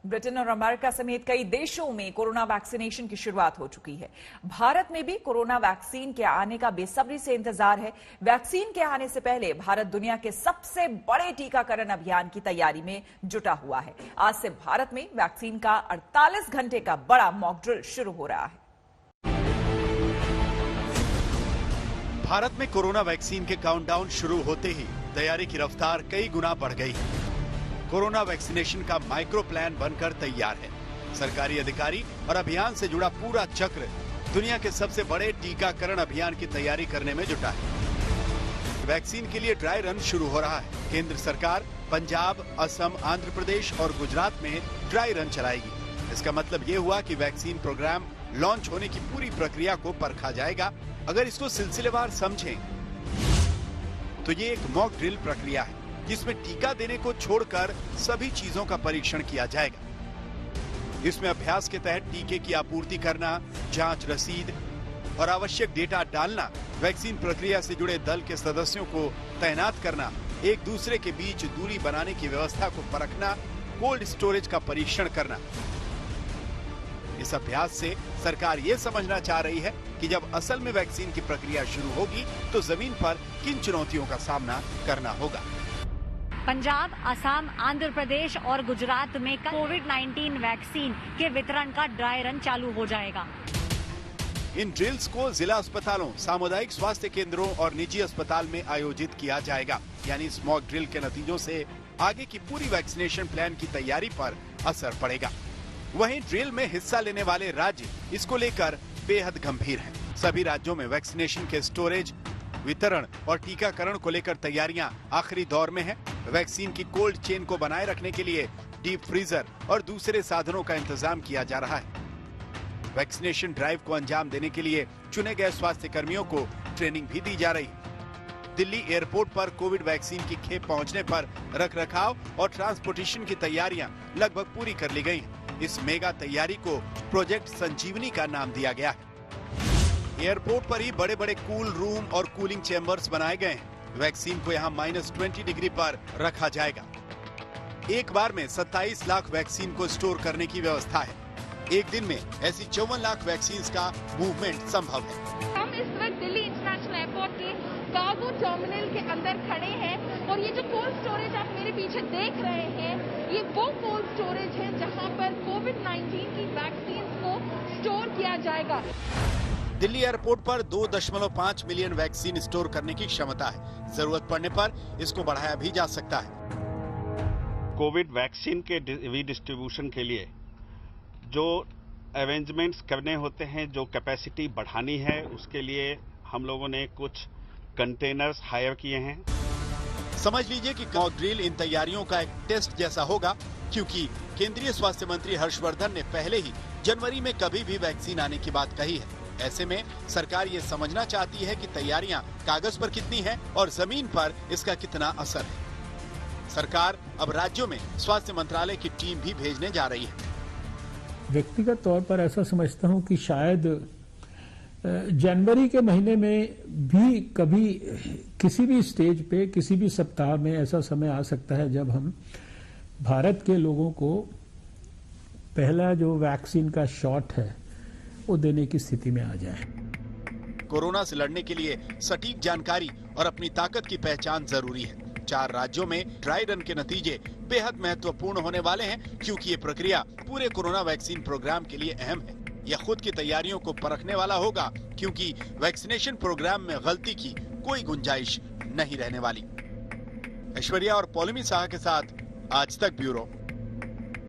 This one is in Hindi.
ब्रिटेन और अमेरिका समेत कई देशों में कोरोना वैक्सीनेशन की शुरुआत हो चुकी है। भारत में भी कोरोना वैक्सीन के आने का बेसब्री से इंतजार है। वैक्सीन के आने से पहले भारत दुनिया के सबसे बड़े टीकाकरण अभियान की तैयारी में जुटा हुआ है। आज से भारत में वैक्सीन का 48 घंटे का बड़ा मॉक ड्रिल शुरू हो रहा है। भारत में कोरोना वैक्सीन के काउंटडाउन शुरू होते ही तैयारी की रफ्तार कई गुना बढ़ गई है। कोरोना वैक्सीनेशन का माइक्रो प्लान बनकर तैयार है। सरकारी अधिकारी और अभियान से जुड़ा पूरा चक्र दुनिया के सबसे बड़े टीकाकरण अभियान की तैयारी करने में जुटा है। वैक्सीन के लिए ड्राई रन शुरू हो रहा है। केंद्र सरकार पंजाब, असम, आंध्र प्रदेश और गुजरात में ड्राई रन चलाएगी। इसका मतलब ये हुआ कि वैक्सीन प्रोग्राम लॉन्च होने की पूरी प्रक्रिया को परखा जाएगा। अगर इसको सिलसिलेवार समझें तो ये एक मॉक ड्रिल प्रक्रिया है जिसमें टीका देने को छोड़कर सभी चीजों का परीक्षण किया जाएगा। इसमें अभ्यास के तहत टीके की आपूर्ति करना, जांच रसीद और आवश्यक डेटा डालना, वैक्सीन प्रक्रिया से जुड़े दल के सदस्यों को तैनात करना, एक दूसरे के बीच दूरी बनाने की व्यवस्था को परखना, कोल्ड स्टोरेज का परीक्षण करना। इस अभ्यास से सरकार ये समझना चाह रही है कि जब असल में वैक्सीन की प्रक्रिया शुरू होगी तो जमीन पर किन चुनौतियों का सामना करना होगा। पंजाब, असम, आंध्र प्रदेश और गुजरात में कोविड-19 वैक्सीन के वितरण का ड्राई रन चालू हो जाएगा। इन ड्रिल्स को जिला अस्पतालों, सामुदायिक स्वास्थ्य केंद्रों और निजी अस्पताल में आयोजित किया जाएगा। यानी इस मॉक ड्रिल के नतीजों से आगे की पूरी वैक्सीनेशन प्लान की तैयारी पर असर पड़ेगा। वहीं ड्रिल में हिस्सा लेने वाले राज्य इसको लेकर बेहद गंभीर हैं। सभी राज्यों में वैक्सीनेशन के स्टोरेज, वितरण और टीकाकरण को लेकर तैयारियां आखिरी दौर में हैं। वैक्सीन की कोल्ड चेन को बनाए रखने के लिए डीप फ्रीजर और दूसरे साधनों का इंतजाम किया जा रहा है। वैक्सीनेशन ड्राइव को अंजाम देने के लिए चुने गए स्वास्थ्य कर्मियों को ट्रेनिंग भी दी जा रही। दिल्ली एयरपोर्ट पर कोविड वैक्सीन की खेप पहुंचने पर रखरखाव और ट्रांसपोर्टेशन की तैयारियां लगभग पूरी कर ली गई। इस मेगा तैयारी को प्रोजेक्ट संजीवनी का नाम दिया गया है। एयरपोर्ट पर ही बड़े बड़े कूल रूम और कूलिंग चेंबर्स बनाए गए हैं। वैक्सीन को यहाँ -20 डिग्री पर रखा जाएगा। एक बार में 27 लाख वैक्सीन को स्टोर करने की व्यवस्था है। एक दिन में ऐसी 54 लाख वैक्सीन का मूवमेंट संभव है। हम इस वक्त दिल्ली इंटरनेशनल एयरपोर्ट के कार्गो टर्मिनल के अंदर खड़े हैं और ये जो कोल्ड स्टोरेज आप मेरे पीछे देख रहे हैं, ये वो कोल्ड स्टोरेज है जहां पर कोविड-19 की वैक्सीन को स्टोर किया जाएगा। दिल्ली एयरपोर्ट पर 2.5 मिलियन वैक्सीन स्टोर करने की क्षमता है। जरूरत पड़ने पर इसको बढ़ाया भी जा सकता है। कोविड वैक्सीन के डिस्ट्रीब्यूशन के लिए जो अरेंजमेंट्स करने होते हैं, जो कैपेसिटी बढ़ानी है, उसके लिए हम लोगों ने कुछ कंटेनर्स हायर किए हैं। समझ लीजिए कि मॉक ड्रिल इन तैयारियों का एक टेस्ट जैसा होगा, क्योंकि केंद्रीय स्वास्थ्य मंत्री हर्षवर्धन ने पहले ही जनवरी में कभी भी वैक्सीन आने की बात कही है। ऐसे में सरकार ये समझना चाहती है कि तैयारियां कागज पर कितनी हैं और जमीन पर इसका कितना असर है। सरकार अब राज्यों में स्वास्थ्य मंत्रालय की टीम भी भेजने जा रही है। व्यक्तिगत तौर पर ऐसा समझता हूं कि शायद जनवरी के महीने में भी कभी किसी भी स्टेज पे, किसी भी सप्ताह में ऐसा समय आ सकता है जब हम भारत के लोगों को पहला जो वैक्सीन का शॉट है वो देने की स्थिति में आ जाए। कोरोना से लड़ने के लिए सटीक जानकारी और अपनी ताकत की पहचान जरूरी है। 4 राज्यों में ड्राई रन के नतीजे बेहद महत्वपूर्ण होने वाले हैं, क्योंकि ये प्रक्रिया पूरे कोरोना वैक्सीन प्रोग्राम के लिए अहम है। यह खुद की तैयारियों को परखने वाला होगा, क्योंकि वैक्सीनेशन प्रोग्राम में गलती की कोई गुंजाइश नहीं रहने वाली। ऐश्वर्या और पौलमी शाह के साथ आज तक ब्यूरो।